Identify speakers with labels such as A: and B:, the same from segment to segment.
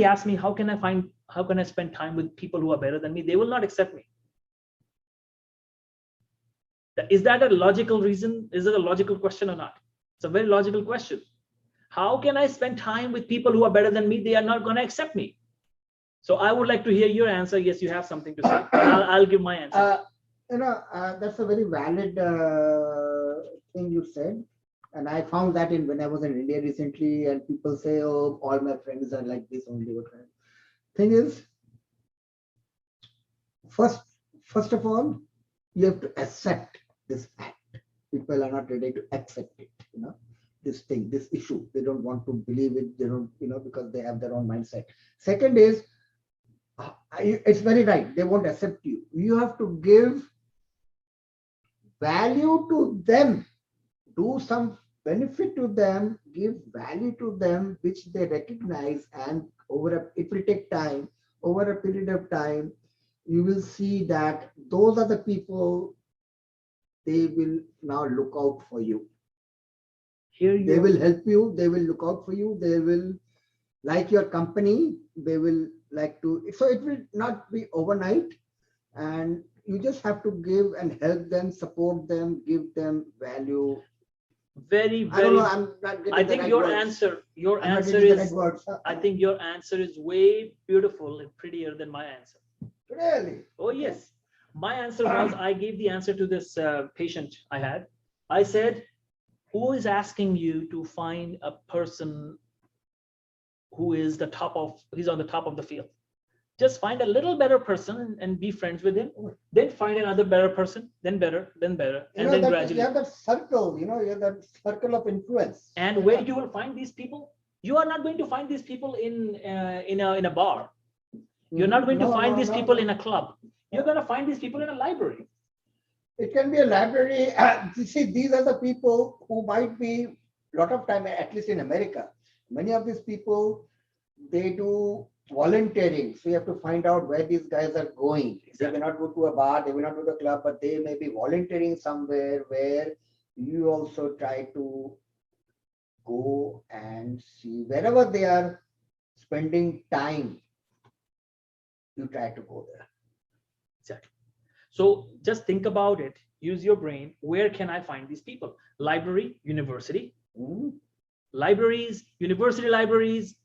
A: asks me, how can I spend time with people who are better than me? They will not accept me. Is that a logical reason? Is it a logical question or not? It's a very logical question. How can I spend time with people who are better than me? They are not going to accept me. So I would like to hear your answer. Yes, you have something to say. I'll give my answer.
B: That's a very valid thing you said. And I found that when I was in India recently, and people say, oh, all my friends are like this only. Thing is, first of all, you have to accept this fact. People are not ready to accept it, this thing, this issue. They don't want to believe it. They don't, because they have their own mindset. Second is, it's very right. They won't accept you. You have to give value to them. Do some benefit to them, give value to them, which they recognize, and it will take time. Over a period of time, you will see that those are the people, they will now look out for you. They will help you, they will look out for you, they will like your company, they will like to, so it will not be overnight, and you just have to give and help them, support them, give them value.
A: Very.
B: I don't know, I'm not getting
A: I think
B: the right
A: your
B: words.
A: answer is, I think your answer is way beautiful and prettier than my answer.
B: Really?
A: Oh, yes. My answer was, I gave the answer to this patient I had. I said, who is asking you to find a person who is he's on the top of the field? Just find a little better person and be friends with him. Then find another better person, then better, and then gradually.
B: You have that circle, you have that circle of influence.
A: And where you will find these people? You are not going to find these people in a bar. You're not going to find these people in a club. You're going to find these people in a library.
B: It can be a library. You see, these are the people who might be, a lot of time, at least in America, many of these people, they do volunteering. So you have to find out where these guys are going. Exactly. They may not go to a bar, they may not go to a club, but they may be volunteering somewhere where you also try to go and see wherever they are spending time, you try to go there.
A: Exactly. So just think about it. Use your brain. Where can I find these people? Library, university. Libraries, university libraries,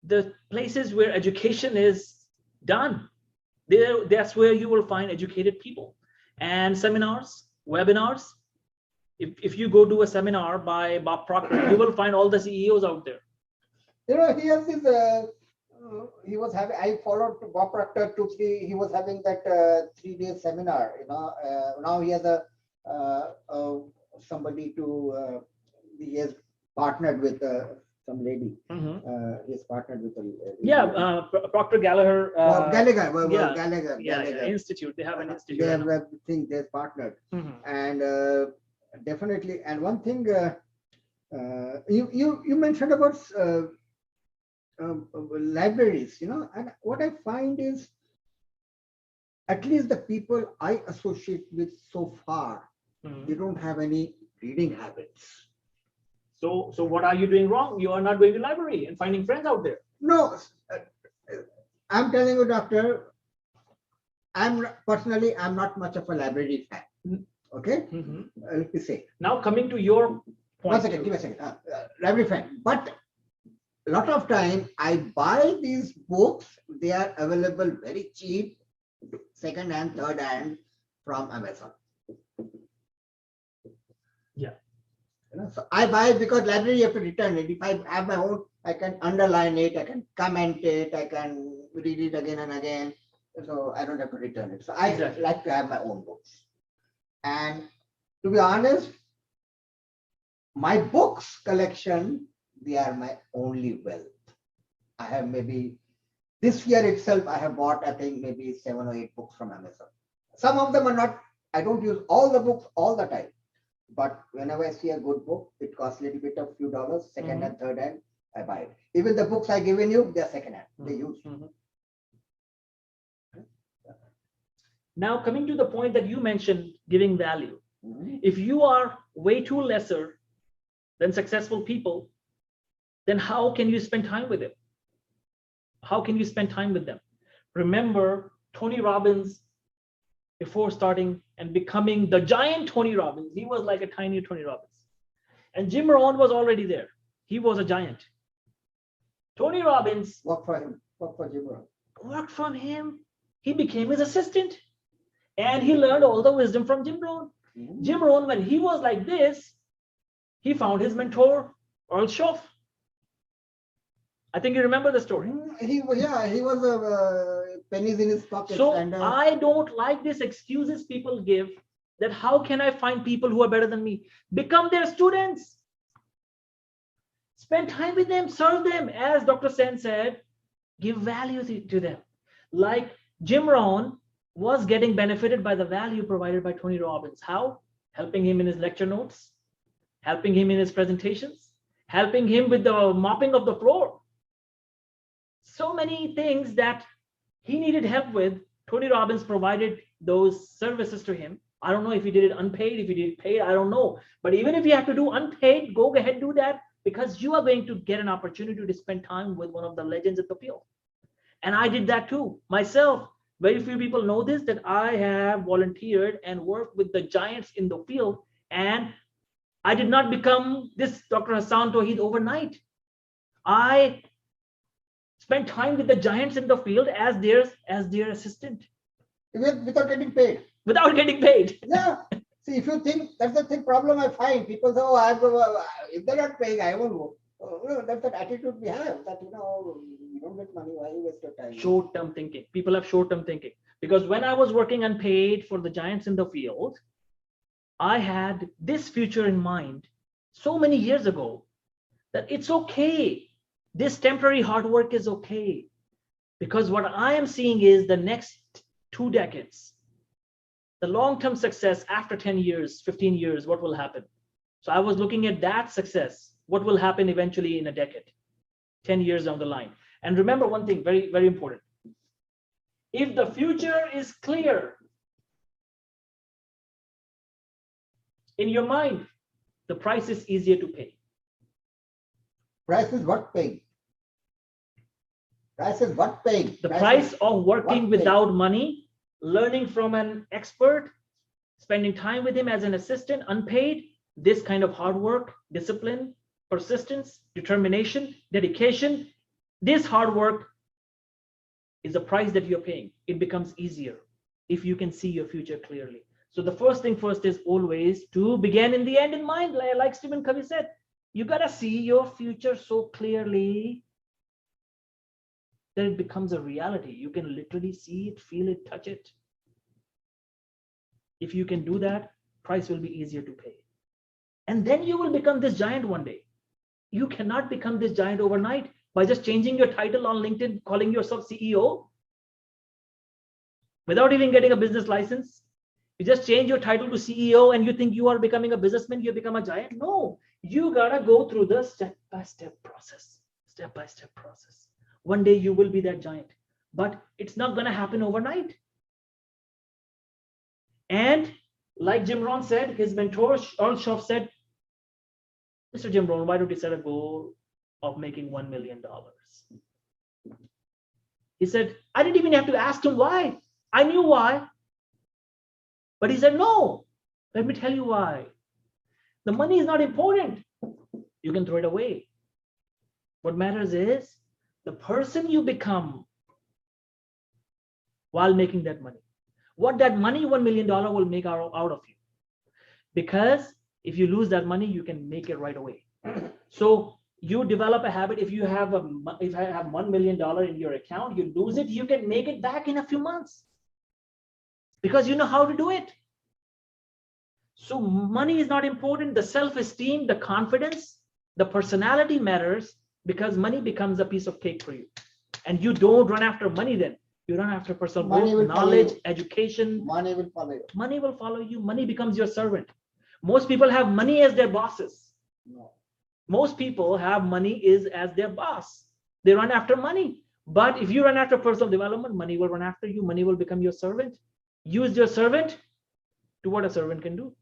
A: the places where education is done. That's where you will find educated people. And seminars, webinars. If you go to a seminar by Bob Proctor, you will find all the CEOs out there.
B: He has this, I followed Bob Proctor he was having that 3-day seminar, now he has somebody he has partnered with some lady. He's partnered with
A: Proctor Gallagher.
B: Gallagher
A: Institute. They have an institute.
B: They have a thing. They're partnered, and definitely. And one thing you mentioned about libraries, and what I find is, at least the people I associate with so far, they don't have any reading habits.
A: So what are you doing wrong? You are not going to library and finding friends out there.
B: No, I'm telling you, doctor, I'm not much of a library fan. Okay? Let me say.
A: Now coming to your point.
B: 1 second, give me a second. Library fan. But a lot of time I buy these books, they are available very cheap, second hand, third hand from Amazon.
A: Yeah.
B: So I buy it because library you have to return it. If I have my own, I can underline it, I can comment it, I can read it again and again. So I don't have to return it. So I like to have my own books. And to be honest, my books collection, they are my only wealth. I have maybe, this year itself, I have bought, I think, maybe 7 or 8 books from Amazon. Some of them are not, I don't use all the books all the time. But whenever I see a good book, it costs a little bit of few dollars, second hand, third hand, I buy it. Even the books I given you, they're second hand, they use.
A: Now coming to the point that you mentioned, giving value. If you are way too lesser than successful people, then how can you spend time with them? How can you spend time with them? Remember Tony Robbins, before starting and becoming the giant Tony Robbins, he was like a tiny Tony Robbins. And Jim Rohn was already there. He was a giant. Tony Robbins
B: worked for him, worked for Jim Rohn.
A: Worked from him. He became his assistant. And he learned all the wisdom from Jim Rohn. Jim Rohn, when he was like this, he found his mentor, Earl Schoff. I think you remember the story.
B: He was pennies in his pocket.
A: So I don't like these excuses people give that how can I find people who are better than me? Become their students. Spend time with them, serve them. As Dr. Sen said, give value to them. Like Jim Rohn was getting benefited by the value provided by Tony Robbins. How? Helping him in his lecture notes, helping him in his presentations, helping him with the mopping of the floor. So many things that he needed help with, Tony Robbins provided those services to him. I don't know if he did it unpaid, if he did it paid, I don't know. But even if you have to do unpaid, go ahead, do that, because you are going to get an opportunity to spend time with one of the legends of the field. And I did that too, myself. Very few people know this, that I have volunteered and worked with the giants in the field. And I did not become this Dr. Hassaan Tohid overnight. I spent time with the giants in the field as their assistant.
B: Without getting paid.
A: Without getting paid.
B: Yeah. See, if you think, that's the thing problem I find. People say, oh, if they're not paying, I won't go. That's that attitude we have, that, you don't get money, why you waste your time?
A: Short-term thinking. People have short-term thinking. Because when I was working unpaid for the giants in the field, I had this future in mind so many years ago that it's okay. This temporary hard work is okay. Because what I am seeing is the next 2 decades, the long-term success after 10 years, 15 years, what will happen? So I was looking at that success. What will happen eventually in a decade, 10 years down the line? And remember one thing, very, very important. If the future is clear in your mind, the price is easier to pay.
B: Price is what paying? Price is what paying?
A: The price of working without money, learning from an expert, spending time with him as an assistant, unpaid, this kind of hard work, discipline, persistence, determination, dedication, this hard work is the price that you're paying. It becomes easier if you can see your future clearly. So the first thing first is always to begin in the end in mind. Like Stephen Covey said, you gotta see your future so clearly that it becomes a reality. You can literally see it, feel it, touch it. If you can do that, price will be easier to pay. And then you will become this giant one day. You cannot become this giant overnight by just changing your title on LinkedIn, calling yourself CEO, without even getting a business license. You just change your title to CEO and you think you are becoming a businessman, you become a giant. No, you gotta go through the step-by-step process, step-by-step process. One day you will be that giant, but it's not gonna happen overnight. And like Jim Rohn said, his mentor, Earl Schoff said, Mr. Jim Rohn, why don't you set a goal of making $1 million? He said, I didn't even have to ask him why. I knew why. But he said, no, let me tell you why. The money is not important. You can throw it away. What matters is the person you become while making that money. What that money, $1 million, will make out of you. Because if you lose that money, you can make it right away. So you develop a habit. If I have $1 million in your account, you lose it, you can make it back in a few months because you know how to do it. So money is not important. The self-esteem, the confidence, the personality matters, because money becomes a piece of cake for you. And you don't run after money then. You run after personal growth, knowledge, education.
B: Money will follow you.
A: Money will follow you. Money becomes your servant. Most people have money as their bosses.
B: No.
A: Most people have money as their boss. They run after money. But if you run after personal development, money will run after you. Money will become your servant. Use your servant to what a servant can do.